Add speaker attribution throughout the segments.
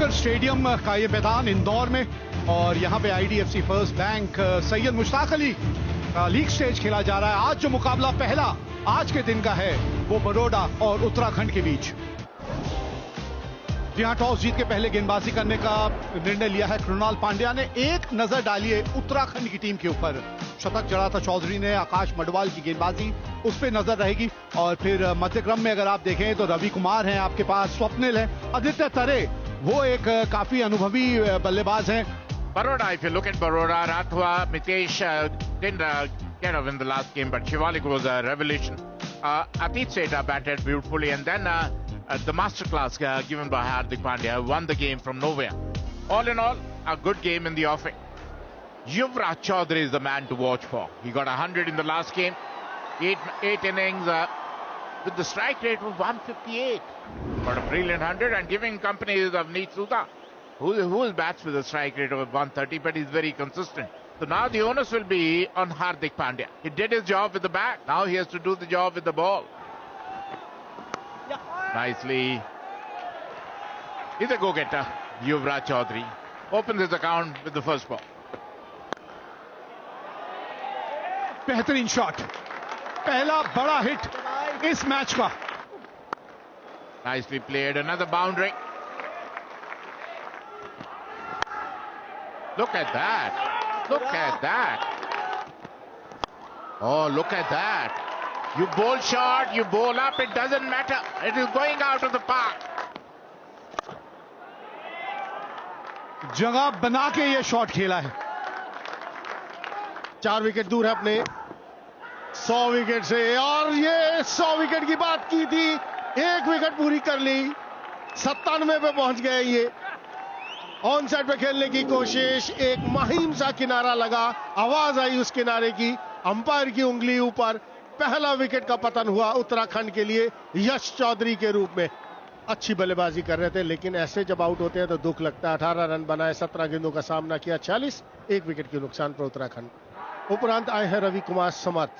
Speaker 1: वानखेड़कर stadium का ये मैदान इंदौर में, और यहाँ पे IDFC first bank Syed Mushtaq Ali का लीग स्टेज खेला जा रहा है। आज जो मुकाबला पहला आज के दिन का है वो बड़ौदा और उत्तराखंड के बीच। जी हाँ, टॉस जीत के पहले गेंदबाजी करने का निर्णय लिया है कृणाल पांड्या ने। एक नजर डालिए उत्तराखंड की टीम के ऊपर, शतक जड़ा था चौधरी ने, आकाश मडवाल की गेंदबाजी उस पर नजर रहेगी। और फिर मध्यक्रम में अगर आप देखें तो रवि कुमार हैं आपके पास, स्वप्निल है, आदित्य तरे वो एक काफी अनुभवी बल्लेबाज हैं।
Speaker 2: Baroda, if you look at Baroda, Rathwa, Mitesh didn't get off in the last game, but Shivalik was a revelation. Atit Seta batted beautifully, and then the masterclass given by Hardik Pandya won the game from nowhere. All in all, a good game in the offing. Yuvraj Chaudhary is the man to watch for. He got 100 in the last game, eight innings with the strike rate of 158. Got a brilliant 100 and giving company is Avneet Sudha, who bats with a strike rate of 130, but he's very consistent. So now the onus will be on Hardik Pandya. He did his job with the bat. Now he has to do the job with the ball. Nicely. He's a go-getter. Yuvraj Chaudhary opens his account with the first ball.
Speaker 1: बेहतरीन shot, पहला बड़ा hit इस match का।
Speaker 2: Nicely played. Another boundary. Look at that. Look at that. Oh, look at that. You bowl short, you bowl up, it doesn't matter. It is going out of the park.
Speaker 1: जगह बना के ये shot खेला है।
Speaker 3: 4 wicket दूर है अपने 100 wicket से, और ये 100 विकेट की बात की थी, 1 विकेट पूरी कर ली, 97 पे पहुंच गए। ये ऑन साइड पे खेलने की कोशिश, एक महीम सा किनारा लगा, आवाज आई उस किनारे की, अंपायर की उंगली ऊपर, पहला विकेट का पतन हुआ उत्तराखंड के लिए यश चौधरी के रूप में। अच्छी बल्लेबाजी कर रहे थे, लेकिन ऐसे जब आउट होते हैं तो दुख लगता है। 18 रन बनाए, 17 गेंदों का सामना किया, 46, 1 विकेट के नुकसान पर उत्तराखंड। उपरांत आए हैं रवि कुमार समर्थ।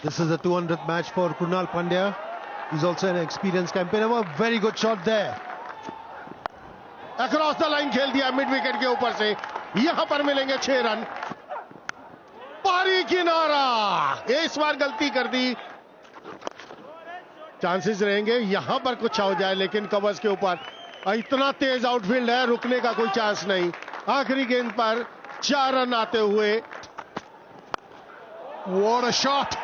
Speaker 4: This is the 200th match for Krunal Pandya. He's also an experienced campaigner. A very good shot there.
Speaker 3: Across the line खेल दिया मिड विकेट के ऊपर से, यहां पर मिलेंगे 6 रन। पारी किनारा, इस बार गलती कर दी। चांसेस रहेंगे यहां पर कुछ हो जाए, लेकिन कवर्स के ऊपर इतना तेज आउटफील्ड है, रुकने का कोई चांस नहीं। आखिरी गेंद पर 4 रन आते हुए।
Speaker 5: What a shot!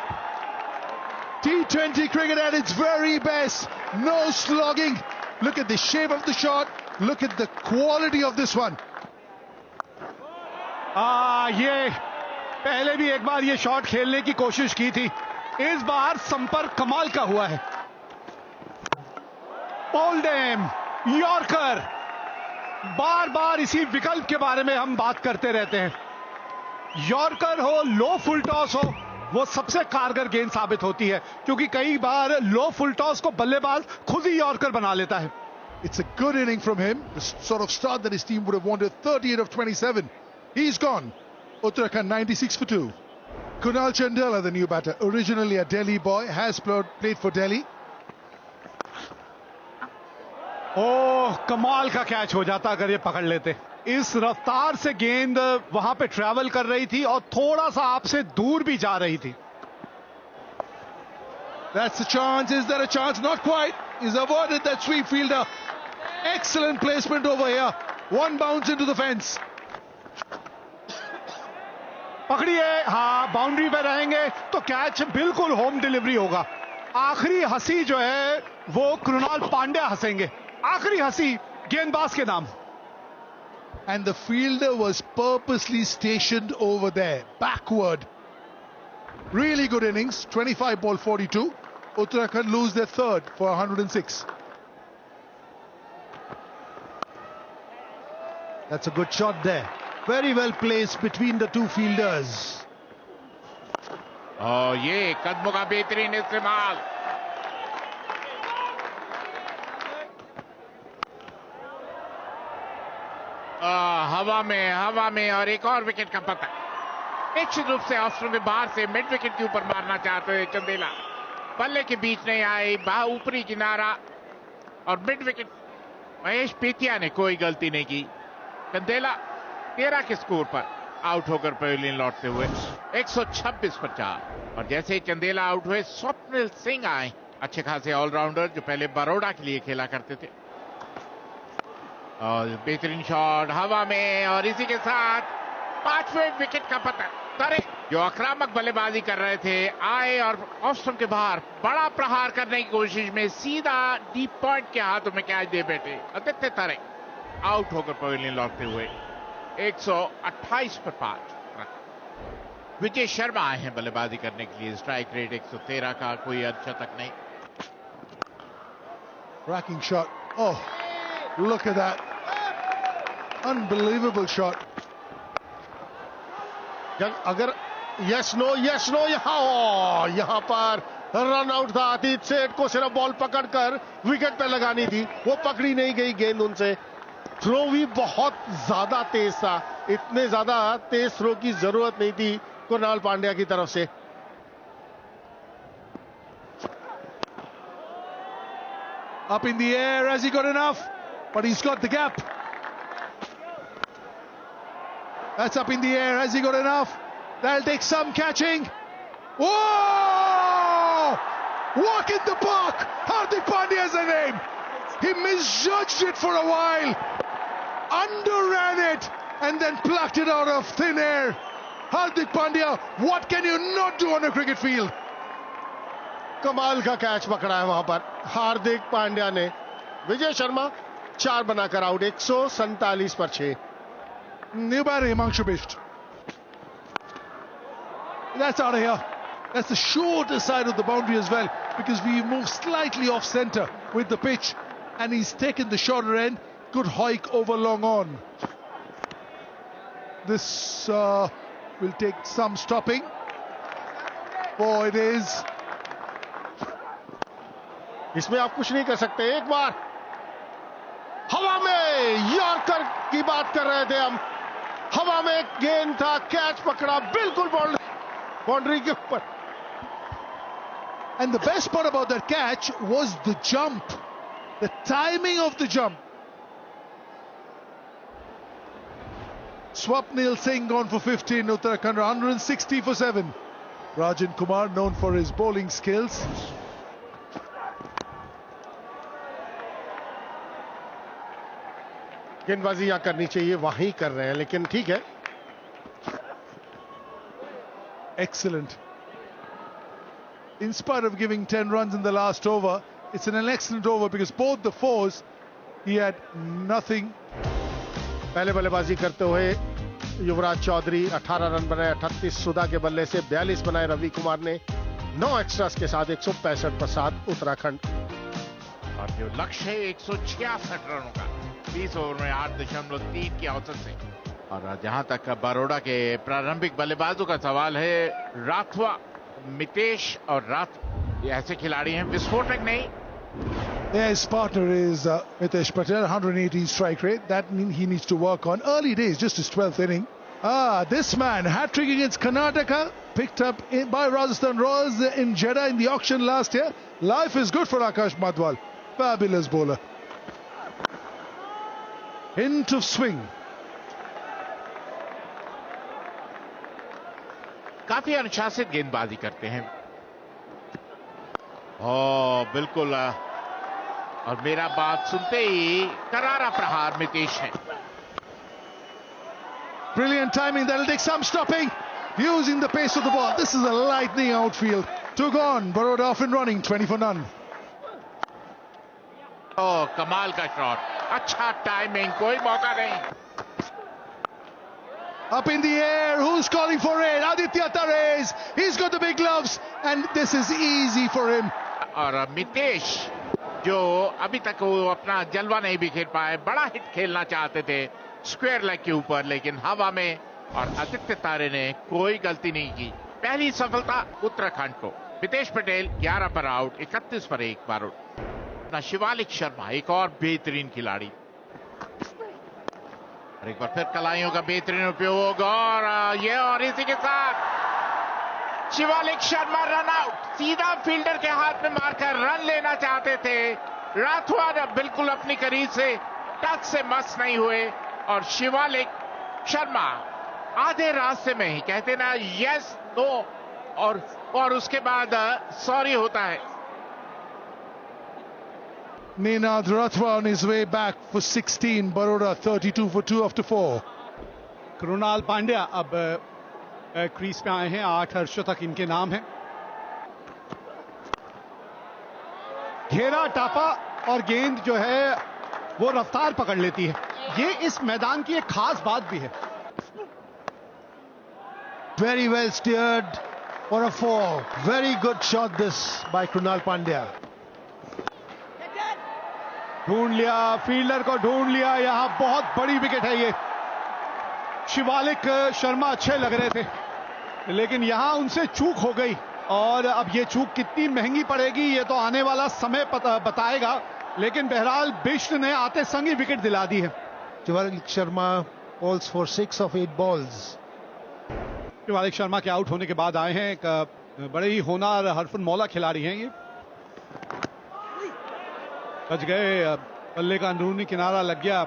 Speaker 5: T20 cricket at its very best. No slogging. Look at the shape of the shot. Look at the quality of this one.
Speaker 1: ये पहले भी एक बार ये शॉट खेलने की कोशिश की थी, इस बार संपर्क कमाल का हुआ है। ओल्डेम यॉर्कर, बार बार इसी विकल्प के बारे में हम बात करते रहते हैं। यॉर्कर हो, लो फुल टॉस हो, वो सबसे कारगर गेंद साबित होती है, क्योंकि कई बार लो फुल टॉस को बल्लेबाज खुद ही यॉर्कर बना लेता है।
Speaker 5: It's a good inning from him, the sort of start that his team would have wanted. 38 of 27. He's gone. Uttarakhand 96 for 2. Kunal Chandela, the new batter, originally a Delhi boy, has played for Delhi.
Speaker 1: ओह, कमाल का catch हो जाता अगर ये पकड़ लेते। इस रफ्तार से गेंद वहां पे ट्रैवल कर रही थी और थोड़ा सा आपसे दूर भी जा रही थी।
Speaker 5: That's the chance. Is there a chance? Not quite. He's avoided that sweep fielder. Excellent placement over here. One bounce into the fence.
Speaker 1: पकड़िए, हाँ, बाउंड्री पे रहेंगे तो कैच बिल्कुल होम डिलीवरी होगा। आखिरी हंसी जो है वो कृणाल पांड्या हंसेंगे, आखिरी हंसी गेंदबाज के नाम।
Speaker 5: And the fielder was purposely stationed over there, backward. Really good innings. 25 ball 42. Uttarakhand lose their third for 106.
Speaker 4: That's a good shot there. Very well placed between the two fielders.
Speaker 2: Oh, ये कदमों का बेहतरीन इस्तेमाल। हवा में और एक और विकेट का पता। निश्चित रूप से ऑस्ट्रेलिया में बाहर से मिड विकेट के ऊपर मारना चाहते हैं चंदेला, पल्ले के बीच नहीं आए, ऊपरी किनारा और मिड विकेट महेश पीतिया ने कोई गलती नहीं की। चंदेला 13 के स्कोर पर आउट होकर पवेलियन लौटते हुए 126 पर 4। और जैसे ही चंदेला आउट हुए स्वप्निल सिंह आए, अच्छे खासे ऑलराउंडर जो पहले बड़ौदा के लिए खेला करते थे। और बेहतरीन शॉट हवा में, और इसी के साथ 5वें विकेट का पतन। तारिक जो आक्रामक बल्लेबाजी कर रहे थे आए और ऑफ स्टंप के बाहर बड़ा प्रहार करने की कोशिश में सीधा डीप पॉइंट के हाथों में कैच दे बैठे आदित्य तारिक। आउट होकर पवेलियन लौटते हुए 128 पर 5। विजय शर्मा आए हैं बल्लेबाजी करने के लिए। स्ट्राइक रेट 113 का, कोई अर्धशतक नहीं।
Speaker 5: Racking shot. Oh, look at that. Unbelievable shot.
Speaker 3: अगर यस नो यहां पर रन आउट था। अतीत सेठ को सिर्फ बॉल पकड़कर विकेट पे लगानी थी, वो पकड़ी नहीं गई गेंद उनसे। थ्रो भी बहुत ज्यादा तेज था, इतने ज्यादा तेज थ्रो की जरूरत नहीं थी कुणाल पांड्या की तरफ से।
Speaker 5: Up in the air, has he got enough? But he's got the gap. That's up in the air, has he got enough? That'll take some catching. Whoa! Walk in the park! Hardik Pandya is the name. He misjudged it for a while, underran it, and then plucked it out of thin air. Hardik Pandya, what can you not do on a cricket field?
Speaker 3: कमाल का catch पकड़ा है वहां पर हार्दिक पांड्या ने। विजय शर्मा 4 बनाकर out, 147 पर 6।
Speaker 5: New batter, Himanshu Bisht. That's out of here. That's the shorter side of the boundary as well, because we move slightly off centre with the pitch, and he's taken the shorter end. Good hike over long on. This will take some stopping. Oh, it is.
Speaker 3: इसमें आप कुछ नहीं कर सकते। एक बार हवा में yorker की बात कर रहे थे हम। हवा में गेंद था, कैच पकड़ा बिल्कुल बाउंड्री के ऊपर।
Speaker 5: And the best part about that catch was the jump, the timing of the jump. Swapnil Singh gone for 15, Uttarakhand 160 for 7. Rajan Kumar known for his bowling skills.
Speaker 3: गेंदबाजी यहां करनी चाहिए, वहीं कर रहे हैं, लेकिन ठीक है।
Speaker 5: Excellent. In spite of giving 10 runs in the last over, it's an excellent over because both the fours, he had nothing.
Speaker 3: पहले बल्लेबाजी करते हुए युवराज चौधरी 18 रन बनाए, 38 सुधा के बल्ले से 42 बनाए रवि कुमार ने। 9 एक्स्ट्रास के साथ 165 पर 7 उत्तराखंड।
Speaker 2: और जो लक्ष्य है 166 रनों का 20 ओवर में 8.3 की औसत से। और जहां तक बड़ौदा के प्रारंभिक बल्लेबाजों का सवाल है, राठवा, मितेश और ये ऐसे खिलाड़ी हैं विस्फोटक नहीं।
Speaker 5: Yeah, his partner is Mitesh Patel, 180 strike rate. That means he needs to work on. Early days, just his 12th inning. This man, hat-trick against Karnataka, picked up by Rajasthan Royals in Jeddah in the auction last year. Life is good for Akash Madhwal. Fabulous bowler. Hint of swing.
Speaker 2: काफी अनुशासित गेंदबाजी करते हैं। बिल्कुल। और मेरा बात सुनते ही करारा प्रहार मितेश है।
Speaker 5: Brilliant timing. That'll take some stopping. Using the pace of the ball. This is a lightning outfield. Took on. Baroda off and running. 20 for none.
Speaker 2: कमाल का शॉट, अच्छा टाइमिंग, कोई मौका नहीं।
Speaker 5: Up in the air, who's calling for it? Aditya Tares. He's got the big gloves, and this is easy for him.
Speaker 2: और मितेश जो अभी तक वो अपना जलवा नहीं बिखेर पाए, बड़ा हिट खेलना चाहते थे स्क्वायर लेग के ऊपर, लेकिन हवा में। और आदित्य तारे ने कोई गलती नहीं की। पहली सफलता उत्तराखंड को। मितेश पटेल 11 पर आउट, 31 पर 1 बार आउट। अपना शिवालिक शर्मा एक और बेहतरीन खिलाड़ी, और एक बार फिर कलाइयों का बेहतरीन उपयोग। और इसी के साथ शिवालिक शर्मा रन आउट। सीधा फील्डर के हाथ में मारकर रन लेना चाहते थे राठवा बिल्कुल अपनी करीब से टच से मस नहीं हुए और शिवालिक शर्मा आधे रास्ते में ही कहते ना यस नो और उसके बाद सॉरी होता है.
Speaker 5: Ninad Rathwa on his way back for 16. Baroda 32 for 2 after 4.
Speaker 1: Krunal Pandya अब क्रीज पे आए हैं. 8 अर्धशतक इनके नाम है. घेरा टापा और गेंद जो है वो रफ्तार पकड़ लेती है. ये इस मैदान की एक खास बात भी है.
Speaker 4: Very well steered for a 4. Very good shot this by Krunal Pandya.
Speaker 1: ढूंढ लिया, फील्डर को ढूंढ लिया. यहां बहुत बड़ी विकेट है ये. शिवालिक शर्मा अच्छे लग रहे थे लेकिन यहां उनसे चूक हो गई और अब ये चूक कितनी महंगी पड़ेगी ये तो आने वाला समय बताएगा. लेकिन बहरहाल बिष्ट ने आते संग ही विकेट दिला दी है.
Speaker 4: Shivalik Sharma falls for 6 of 8 balls.
Speaker 1: Shivalik Sharma के आउट होने के बाद आए हैं. एक बड़े ही होनहार हरफन मौला खिलाड़ी हैं ये. बच गए. बल्ले का अंदरूनी किनारा लग गया.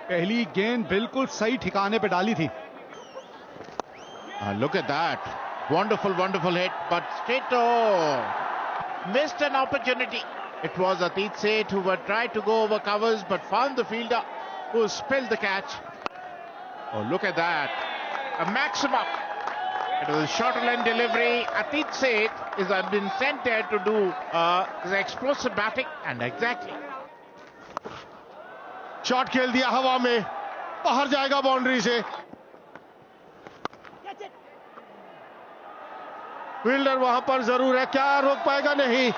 Speaker 1: पहली गेंद बिल्कुल सही ठिकाने पे डाली थी.
Speaker 2: Look at that. Wonderful hit, but Strito missed an opportunity. It was Atit Seth who were tried to go over covers but found the fielder who spilled the catch. Oh, look at that. A maximum. It was a shorter line delivery. Atit Seth has been sent there to do his explosive batting and exactly.
Speaker 3: Shot खेल दिया हवा में, बाहर जाएगा boundary से. Fielder वहां पर जरूर है, क्या रोक पाएगा? नहीं.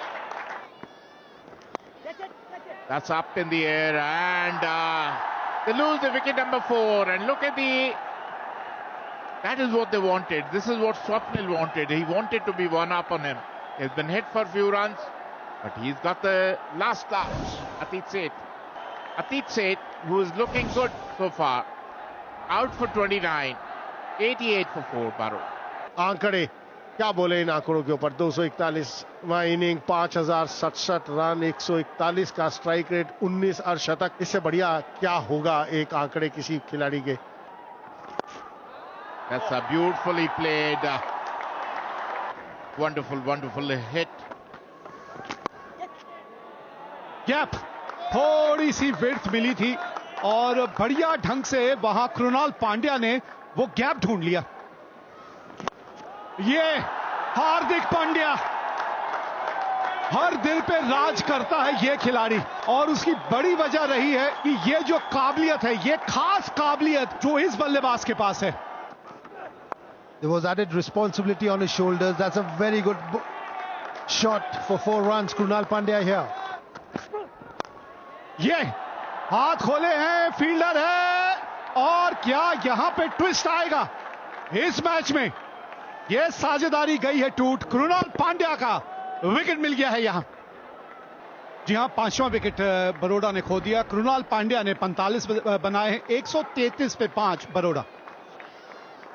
Speaker 2: That's up in the air and they lose the wicket number 4 and look at that is what they wanted. This is what Swapnil wanted. He wanted to be one up on him. He's been hit for a few runs but he's got the last laugh. Atit Seth who is looking good so far, out for 29, 88 for 4. Baro
Speaker 3: आंकड़े क्या बोले इन आंकड़ों के ऊपर. 241वां inning, 5067 run, 141 का strike rate, 19 अर्धशतक. इससे बढ़िया क्या होगा एक आंकड़े किसी खिलाड़ी के.
Speaker 2: That's a beautifully played, wonderful hit.
Speaker 1: Gap, थोड़ी सी विड्थ मिली थी और बढ़िया ढंग से वहां कृणाल पांड्या ने वो गैप ढूंढ लिया. ये हार्दिक पांड्या, हर दिल पे राज करता है ये खिलाड़ी और उसकी बड़ी वजह रही है कि ये जो काबिलियत है, ये खास काबिलियत जो इस बल्लेबाज के पास है.
Speaker 4: There was added responsibility on his shoulders. That's a very good shot for 4 runs. Krunal Pandya here.
Speaker 1: ये हाथ खोले हैं, फील्डर है और क्या यहां पे ट्विस्ट आएगा इस मैच में. ये साझेदारी गई है टूट. कृणाल पांड्या का विकेट मिल गया है यहां. जी हां, 5वां विकेट बरोड़ा ने खो दिया. कृणाल पांड्या ने 45 बनाए हैं. 133 पे 5 Baroda.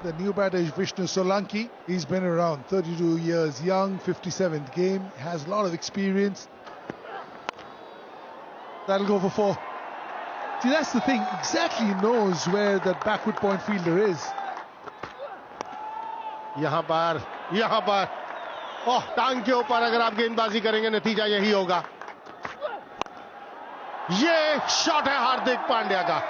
Speaker 5: The new batter is Vishnu Solanki. He's been around, 32 years young, 57th game, has a lot of experience. That'll go for 4. See, that's the thing, exactly knows where that backward point fielder is.
Speaker 3: यहां पर ओह, टांग के ऊपर अगर आप गेंदबाजी करेंगे नतीजा यही होगा. ये शॉट है हार्दिक पांड्या का.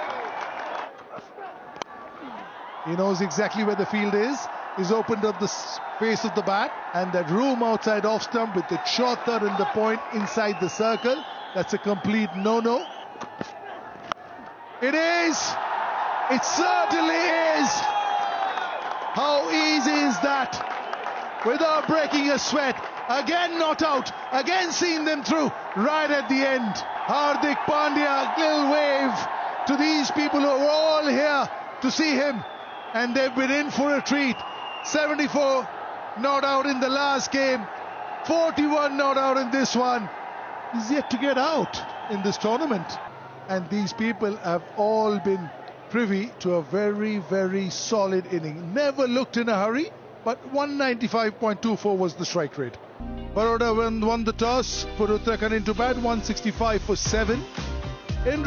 Speaker 5: He knows exactly where the field is. He's opened up the face of the bat and that room outside off stump with the chautar and the point inside the circle. That's a complete no-no. It is. It certainly is. How easy is that? Without breaking a sweat. Again not out. Again seeing them through right at the end. Hardik Pandya, little wave to these people who are all here to see him. And they've been in for a treat. 74 not out in the last game. 41 not out in this one. He's yet to get out in this tournament. And these people have all been privy to a very, very solid inning. Never looked in a hurry, but 195.24 was the strike rate. Baroda won the toss, put Uttarakhand into bat, 165 for 7. In